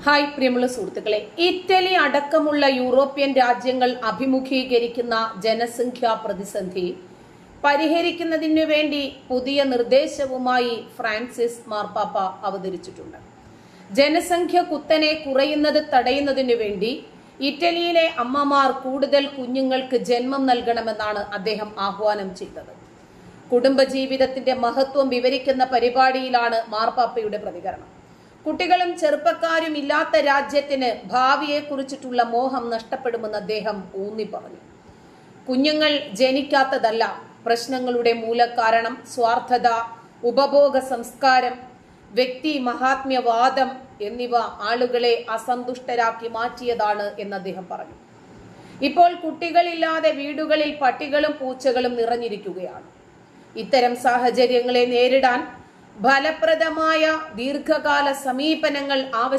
Hi പ്രിയമുള്ള സുഹൃത്തുക്കളെ, Italy അടക്കമുള്ള യൂറോപ്യൻ രാജ്യങ്ങൾ അഭിമുഖീകരിക്കുന്ന ജനസംഖ്യാ പ്രതിസന്ധി പരിഹരിക്കുന്നതിനു വേണ്ടി പുതിയ നിർദ്ദേശവുമായി ഫ്രാൻസിസ് മാർപ്പാപ്പ അവതരിച്ചിട്ടുണ്ട്. ജനസംഖ്യ കുത്തനെ കുറയുന്നത് തടയുന്നതിനു വേണ്ടി ഇറ്റലിയിലെ അമ്മമാർ കൂടുതൽ കുഞ്ഞുങ്ങൾക്ക് ജന്മം നൽകണമെന്നാണ് അദ്ദേഹം ആഹ്വാനം ചെയ്തത്. കുടുംബജീവിതത്തിന്റെ മഹത്വം വിവരിക്കുന്ന പരിപാടിയിലാണ് മാർപ്പാപ്പയുടെ പ്രതികരണം. കുട്ടികളും ചെറുപ്പക്കാരും ഇല്ലാത്ത രാജ്യത്തിന് ഭാവിയെക്കുറിച്ചിട്ടുള്ള മോഹം നഷ്ടപ്പെടുമെന്ന് അദ്ദേഹം ഊന്നി പറഞ്ഞു. കുഞ്ഞുങ്ങൾ ജനിക്കാത്തതല്ല പ്രശ്നങ്ങളുടെ മൂലകാരണം. സ്വാർത്ഥത, ഉപഭോഗ സംസ്കാരം, വ്യക്തി മഹാത്മ്യവാദം എന്നിവ ആളുകളെ അസന്തുഷ്ടരാക്കി മാറ്റിയതാണ് എന്ന് അദ്ദേഹം പറഞ്ഞു. ഇപ്പോൾ കുട്ടികളില്ലാതെ വീടുകളിൽ പട്ടികളും പൂച്ചകളും നിറഞ്ഞിരിക്കുകയാണ്. ഇത്തരം സാഹചര്യങ്ങളെ നേരിടാൻ ഫലപ്രദമായ ദീർഘകാല സമീപനങ്ങൾ ആവശ്യം.